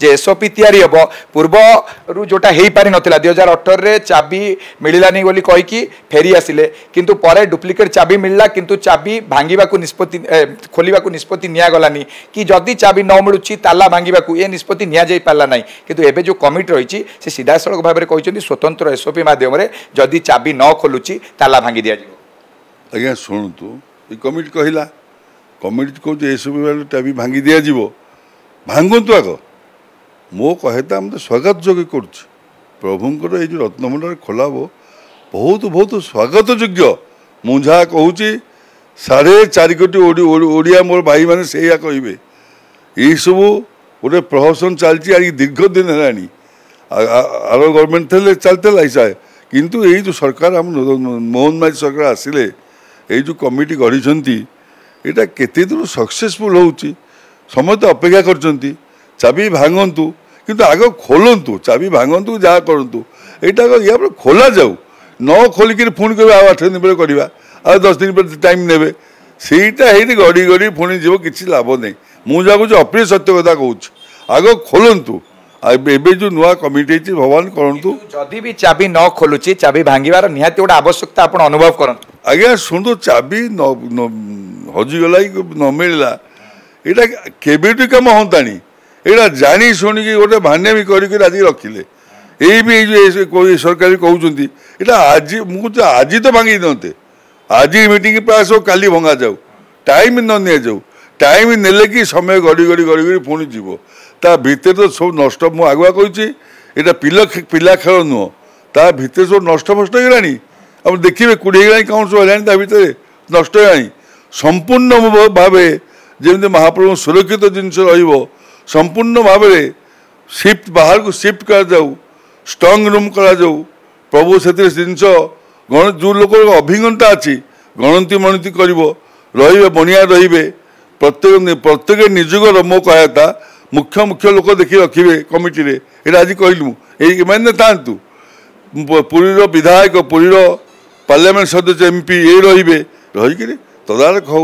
जे SOP तैयारी हम पूर्व जोटा हो पारि नथिला 2018 रे चाबी मिलानी बोली कहीकि फेरी आसिले किंतु परे डुप्लिकेट चाबी मिलला किंतु चाबी भांगिबा को निष्पत्ति खोलिबा को निष्पत्ति निया गलानी कि जदि चाबी न मिलुची ताला भांगिबा को ए निष्पत्ति निया जाई पाला नाही किंतु एबे जो कमिटी रही से सीधा सड़क भाव में कहते स्वतंत्र एसओपी माध्यम जदि चाबी न खोलुची ताला भांगी दिया जिवो। आज्ञा शुणु ये कमिटी कहला कमिटी कौच एसओपी वाले चाबी भांगी दिया जिवो भांगतु आग मो कहता हम स्वागत जोग्य कर प्रभुंर ये रत्नभंडार खोला बहुत बहुत स्वागत योग्य मु जहाँ कहूँ 4.5 कोटी ओडिया मोर भाई मैंने से कहे ये सब गोटे प्रहसन चलती दीर्घ दिन है आर गवर्नमेंट थे चलता ऐसा किंतु ये जो सरकार हम मोहन माझी सरकार आसिले ये जो कमिटी गढ़ी यहाँ केते दूर सक्सेसफुल होची समस्त अपेक्षा करचंती चाबी भांगतु किंतु आग खोलतु चाबी भांगतु जहाँ करूँ यहाँ पर खोला जाऊ न खोलिक पुणी कह 8 दिन पर करवा आ 10 दिन पर टाइम ने सेटा गड़ी गड़ी पुणी जीव किसी लाभ नहीं मुझे कह अप्रिय सत्य कथा कहूँ आग खोलतु एबे जो नुआ कमिटी भगवान करूँ जदि भी चाबी न खोलुची चाबी भांगार निहाती गोटे आवश्यकता आप अनुभव करते आज्ञा शुणु चाबी हजिगला न मिलला यहाँ केबेटू कम हंतानी यहाँ जानी शुणिक गोटे भान्यामी कर रखिले ये भी सरकार कहते यहाँ आज मुझे आज तो भांगी दिते आज मीटिंग प्राय सब काली भंगा जाऊ टाइम न नि जाऊ टाइम नेले कि समय गड़ी गड़ी गड़ी गड़ी पुणी जीव ता भितर तो सब नष्ट मु आगुआ कही यहाँ पिला खेल नुह ता भितर सब नष्ट फस्ट होगा आप देखिए कुड़े कौन सब है भितर नष्ट है संपूर्ण भाव जमी महाप्रभु सुरक्षित जिनस संपूर्ण भाव शिफ्ट बाहर को शिफ्ट कर जाऊ स्ट्रंग रूम करा जाऊ प्रभु से जिनस गण जो लोक अभिज्ञता अच्छी गणती मणती कर बनिया रे प्रत्येक निजुगर मो कहता मुख्य मुख्य लोक देखिए रखिए कमिटी रे ये आज कहलु ये मैंने था पुरी विधायक पुरी पार्लियामेंट सदस्य एमपी ये रही तदारख हो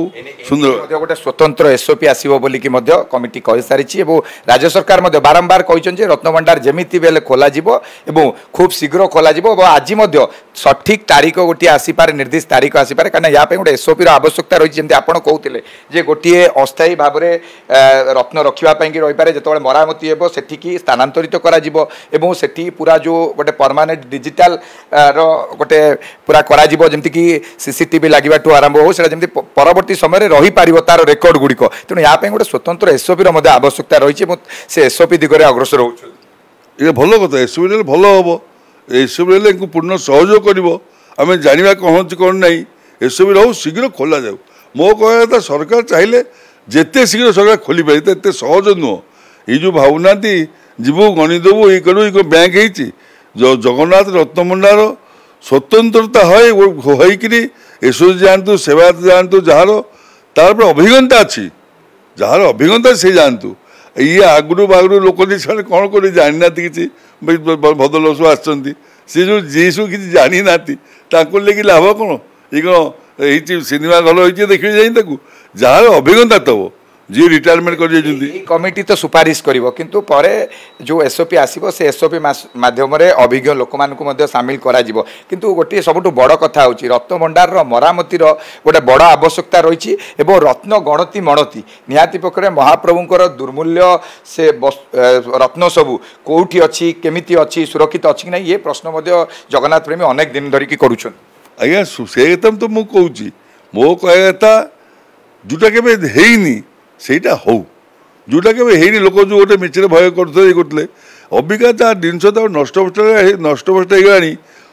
सुंदर गोटे स्वतंत्र एसओपी आसो बोलिकी कमिटी कही सारी राज्य सरकार बारंबार कहते रत्नभंडार जमीती बेले खोल खूब शीघ्र खोल आज सठिक तारीख गोटे आसपे निर्दिष्ट तारीख आसपे कहीं यहाँ गोटे एसओपी आवश्यकता रही जमी आप कहते जे गोटे अस्थायी भाव में रत्न रखापी रही पारे जो मरामती हो सेठी स्थानांतरित कर पूरा जो गोटे परमानेंट डिजिटाल रोटे पूरा करमती सीसीटीवी लगे आरंभ हो जमी परवर्ती समय रही पार तार रेकर्ड गुड़िक तेणु यहाँ गोटे स्वतंत्र एसओपी आवश्यकता रही से एसओपी दिगरे अग्रसर हो भल कथा एसओपी भल हम एसओपी पूर्ण सहयोग करें जाना कौन कौन ना एसओपी रो शीघ्र खोल जाऊ मो कह सरकार चाहिए जिते शीघ्र सरकार खोली पारे एत सहज नुह ये जो भावना जीवु गणिदेबू ये करूँ बैंक हो जगन्नाथ रत्नभंडार स्वतंत्रता होकरी एसओ जातु सेवा जातु जार तार अभिज्ञता अच्छी जार अभिज्ञता से जातु ये आगु बागु लोक कौन कर जानी ना कि भद्र सब आसती सी जो जी सब किसी जानी ना लेकिन लाभ कौन ये कौन सिनेमा हल हो देखिए जाए जार अभिज्ञता तब जी रिटायरमेंट कर कमिटी तो सुपारिश कर किंतु परे जो एसओपी आसो से एसओपी माध्यम अभिज्ञ लोक मानू सामिल करा किंतु गोटे सबुठ बड़ कथा हूँ रत्नभंडार मरामतीर गोटे बड़ आवश्यकता रही रत्न गणती मणती निहाती पक्षे महाप्रभुंर दुर्मूल्य से रत्न सबू कौटी अच्छी केमिति अच्छी सुरक्षित अच्छी कि नहीं ये प्रश्न जगन्नाथ प्रेमी अनेक दिन धरिकी करुँच आज्ञा से तो मुझे कहूँ मो कहता जोटा के सेटा हो जोटा के लोक जो गोटे मिचर भय करते अबिका जिनस नष्ट नष्ट होगा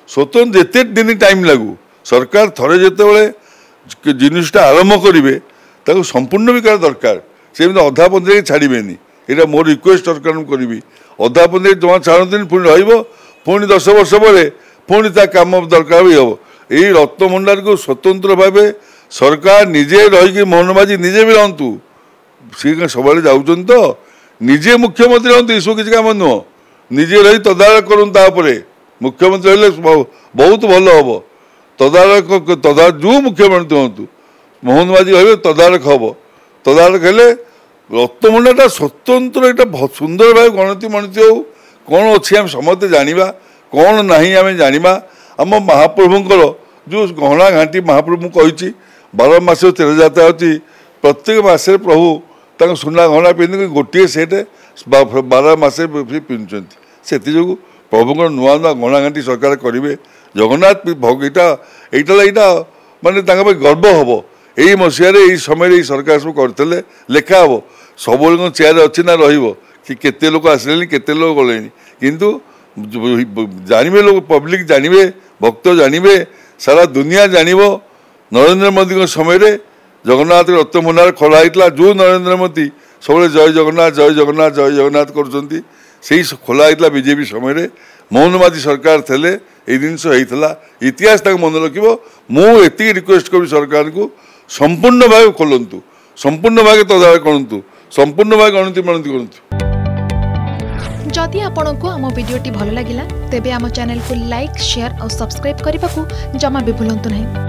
स्वतंत्र जिते दिन टाइम लागू सरकार थरे जिते जिनटा आरंभ करेंगे संपूर्ण भी कर दरकार से अधा पंद्रह छाड़बेनि यहाँ मोर रिक्वेस्ट सरकार करी अधा पंद्रह जमा छाड़ती पुणी पुणी 10 वर्ष पर पुणी काम दरकार भी हम यही रत्नभंडार को स्वतंत्र भाव सरकार निजे रही मोहन माझी निजे भी रहतु सी सब जाऊँ तो निजे मुख्यमंत्री हूँ ये सब किसी कम नुह निजे रही तदारख करूँ मुख्यमंत्री रही बहुत भल हम तदारख जो मुख्यमंत्री हूँ मोहन माझी रही तदारख हम तदारख हेले ରତ୍ନଭଣ୍ଡାରଟା ସ୍ୱତନ୍ତ୍ର ଏଇଟା ସୁନ୍ଦର ଭାବେ ଗଣତି ମଣତି ହଉ କ'ଣ ଅଛି ଆମେ ସମସ୍ତେ ଜାଣିବା, କ'ଣ ନାହିଁ ଆମେ ଜାଣିବା। ଆମ ମହାପ୍ରଭୁଙ୍କର ଯେଉଁ ଗହଣା ଘାଣ୍ଟି ମହାପ୍ରଭୁ ମୁଁ କହିଛି 12 ମାସ ତେର ଯାତ୍ରା ଅଛି, ପ୍ରତ୍ୟେକ ମାସରେ ପ୍ରଭୁ ତାଙ୍କ ସୁନା ଗହଣା ପିନ୍ଧିକି ଗୋଟିଏ ସେଟ୍ 12 ମାସେ ପିନ୍ଧୁଛନ୍ତି। ସେଥିଯୋଗୁଁ ପ୍ରଭୁଙ୍କର ନୂଆ ନୂଆ ଗହଣା ଘାଣ୍ଟି ସରକାର କରିବେ। ଜଗନ୍ନାଥ ଏଇଟା ମାନେ ତାଙ୍କ ପାଇଁ ଗର୍ବ ହେବ। ଏଇ ମସିହାରେ ଏଇ ସମୟରେ ଏଇ ସରକାର ସବୁ କରିଥିଲେ, ଲେଖା ହେବ ସବୁବେଳେ କ'ଣ ଚେୟାର ଅଛି ନା ରହିବ, କି କେତେ ଲୋକ ଆସିଲେଣି କେତେ ଲୋକ ଗଲେଣି, କିନ୍ତୁ ଜାଣିବେ ଲୋକ, ପବ୍ଲିକ ଜାଣିବେ, ଭକ୍ତ ଜାଣିବେ, ସାରା ଦୁନିଆ ଜାଣିବ। ନରେନ୍ଦ୍ର ମୋଦିଙ୍କ ସମୟରେ ଜଗନ୍ନାଥ ରତ୍ନଭଣ୍ଡାର ଖୋଲା ହେଇଥିଲା। ଯେଉଁ ନରେନ୍ଦ୍ର ମୋଦି ସବୁବେଳେ ଜୟ ଜଗନ୍ନାଥ ଜୟ ଜଗନ୍ନାଥ ଜୟ ଜଗନ୍ନାଥ କରୁଛନ୍ତି, ସେଇ ଖୋଲା ହେଇଥିଲା ବିଜେପି ସମୟରେ। ମୋହନ ମାଝୀ ସରକାର ଥିଲେ ଏଇ ଜିନିଷ ହେଇଥିଲା। ଇତିହାସ ତାକୁ ମନେ ରଖିବ। ମୁଁ ଏତିକି ରିକ୍ୱେଷ୍ଟ କରୁଛି ସରକାରଙ୍କୁ, ସମ୍ପୂର୍ଣ୍ଣ ଭାବେ ଖୋଲନ୍ତୁ, ସମ୍ପୂର୍ଣ୍ଣ ଭାବେ ତଦାରଖ କରନ୍ତୁ, ସମ୍ପୂର୍ଣ୍ଣ ଭାବେ ଗଣତି ମଣତି କରନ୍ତୁ। जदि आपंक आम भिडी भल लगा तेब आम चैनल को लाइक शेयर और सब्सक्राइब करने को जमा भी भूलु नहीं।